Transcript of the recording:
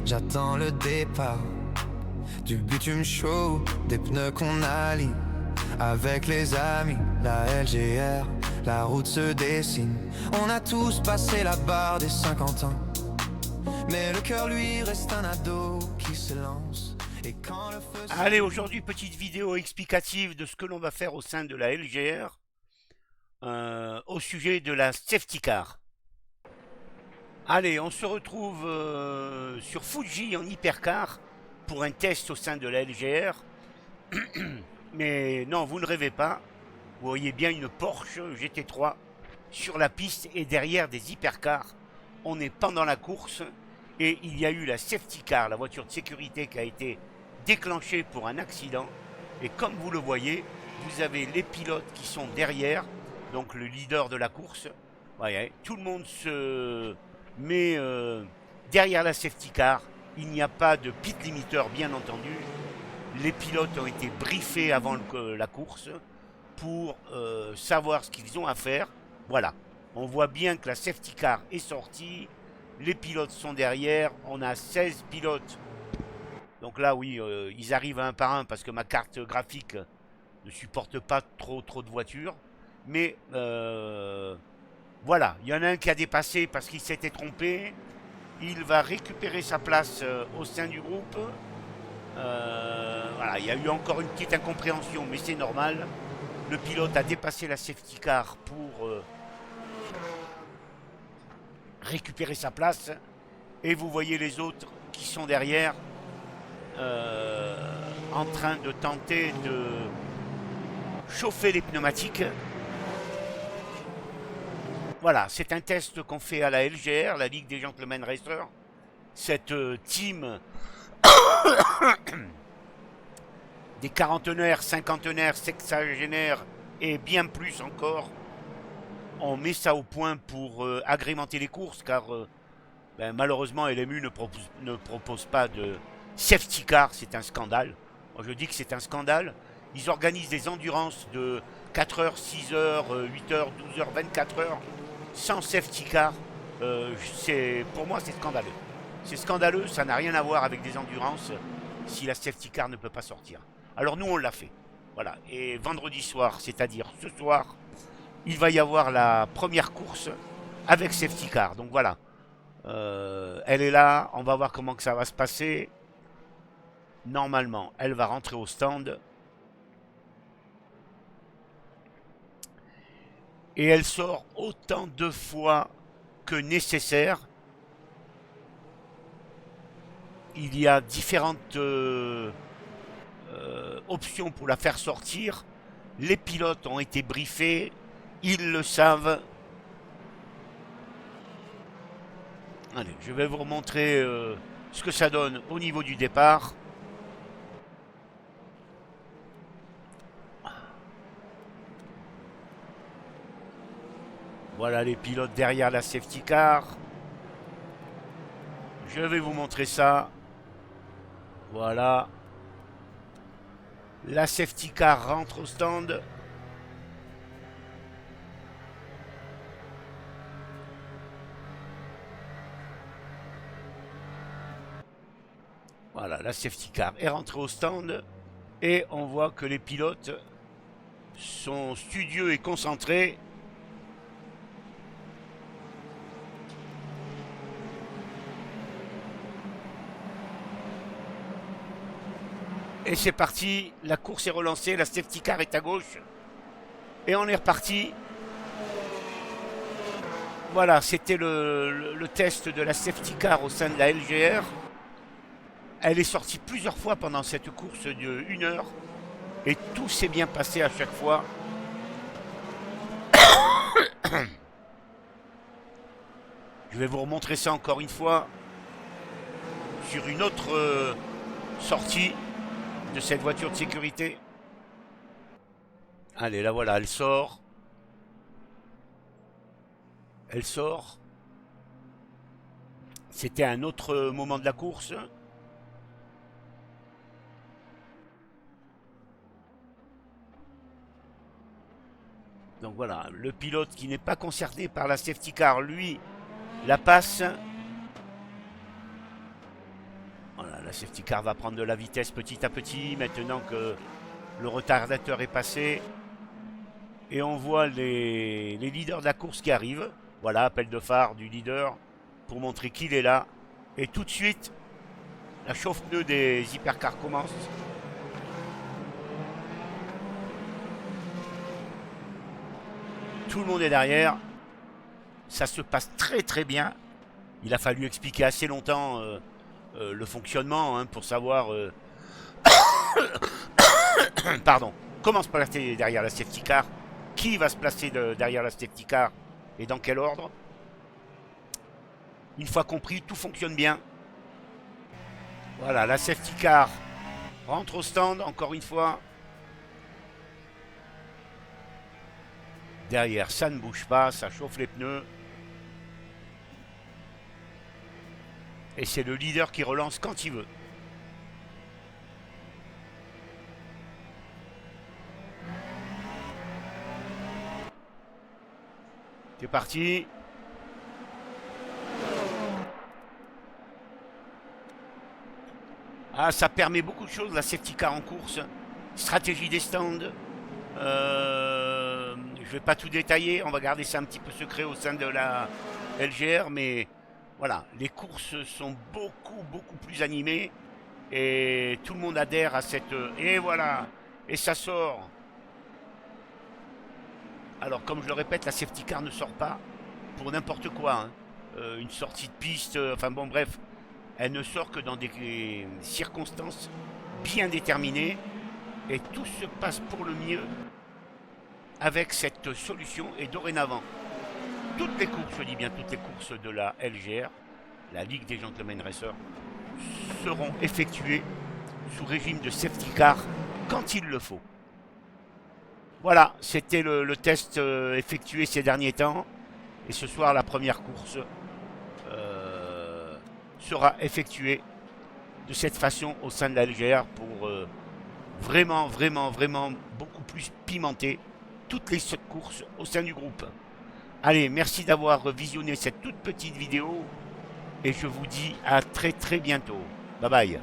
J'attends le départ du bitume chaud, des pneus qu'on allie avec les amis, la LGR, la route se dessine. On a tous passé la barre des 50 ans, mais le cœur lui reste un ado qui se lance. Et quand le feu... Allez, aujourd'hui, petite vidéo explicative de ce que l'on va faire au sein de la LGR au sujet de la safety car. Allez, on se retrouve sur Fuji en hypercar pour un test au sein de la LGR. Mais non, vous ne rêvez pas. Vous voyez bien une Porsche GT3 sur la piste et derrière des hypercars. On est pendant la course et il y a eu la safety car, la voiture de sécurité qui a été déclenchée pour un accident. Et comme vous le voyez, vous avez les pilotes qui sont derrière, donc le leader de la course. Voyez, tout le monde se met derrière la safety car. Il n'y a pas de pit limiteur, bien entendu. Les pilotes ont été briefés avant la course pour savoir ce qu'ils ont à faire. Voilà, on voit bien que la safety car est sortie. Les pilotes sont derrière. On a 16 pilotes. Donc là, oui, ils arrivent un par un parce que ma carte graphique ne supporte pas trop de voitures. Mais voilà, il y en a un qui a dépassé parce qu'il s'était trompé. Il va récupérer sa place au sein du groupe. Voilà, il y a eu encore une petite incompréhension, mais c'est normal. Le pilote a dépassé la safety car pour récupérer sa place. Et vous voyez les autres qui sont derrière en train de tenter de chauffer les pneumatiques. Voilà, c'est un test qu'on fait à la LGR, la Ligue des Gentlemen Racers. Cette team des quarantenaires, cinquantenaires, sexagénaires et bien plus encore. On met ça au point pour agrémenter les courses car malheureusement LMU ne propose pas de safety car, c'est un scandale. Moi, je dis que c'est un scandale. Ils organisent des endurances de 4 heures, 6 heures, 8 heures, 12 heures, 24 heures sans safety car. Pour moi c'est scandaleux. C'est scandaleux, ça n'a rien à voir avec des endurances si la safety car ne peut pas sortir. Alors nous on l'a fait. Voilà. Et vendredi soir, c'est-à-dire ce soir, il va y avoir la première course avec safety car. Donc voilà. Elle est là, on va voir comment que ça va se passer. Normalement, elle va rentrer au stand. Et elle sort autant de fois que nécessaire. Il y a différentes options pour la faire sortir. Les pilotes ont été briefés. Ils le savent. Allez, je vais vous remontrer ce que ça donne au niveau du départ. Voilà les pilotes derrière la safety car. Je vais vous montrer ça. Voilà. La safety car rentre au stand. Voilà, la safety car est rentrée au stand. Et on voit que les pilotes sont studieux et concentrés. Et c'est parti, la course est relancée, la safety car est à gauche. Et on est reparti. Voilà, c'était le test de la safety car au sein de la LGR. Elle est sortie plusieurs fois pendant cette course de 1 heure. Et tout s'est bien passé à chaque fois. Je vais vous remontrer ça encore une fois sur une autre sortie de cette voiture de sécurité. Allez, là voilà, elle sort. Elle sort. C'était un autre moment de la course. Donc voilà, le pilote qui n'est pas concerné par la safety car, lui, la passe. La safety car va prendre de la vitesse petit à petit, maintenant que le retardateur est passé. Et on voit les leaders de la course qui arrivent. Voilà, appel de phare du leader pour montrer qu'il est là. Et tout de suite, la chauffe-pneus des hypercars commence. Tout le monde est derrière. Ça se passe très très bien. Il a fallu expliquer assez longtemps le fonctionnement pour savoir pardon, comment se placer derrière la safety car, qui va se placer derrière la safety car et dans quel ordre. Une fois compris, tout fonctionne bien. Voilà, la safety car rentre au stand encore une fois. Derrière, ça ne bouge pas, ça chauffe les pneus. Et c'est le leader qui relance quand il veut. C'est parti. Ah, ça permet beaucoup de choses, la safety car en course. Stratégie des stands. Je vais pas tout détailler, on va garder ça un petit peu secret au sein de la LGR, mais voilà, les courses sont beaucoup plus animées et tout le monde adhère à cette... Et voilà, et ça sort. Alors comme je le répète, la safety car ne sort pas pour n'importe quoi. Une sortie de piste, enfin bon bref, elle ne sort que dans des circonstances bien déterminées et tout se passe pour le mieux avec cette solution. Et dorénavant, toutes les courses, je dis bien toutes les courses de la LGR, la Ligue des Gentlemen Racers, seront effectuées sous régime de safety car quand il le faut. Voilà, c'était le test effectué ces derniers temps. Et ce soir, la première course sera effectuée de cette façon au sein de la LGR pour vraiment beaucoup plus pimenter toutes les courses au sein du groupe. Allez, merci d'avoir visionné cette toute petite vidéo et je vous dis à très bientôt. Bye bye.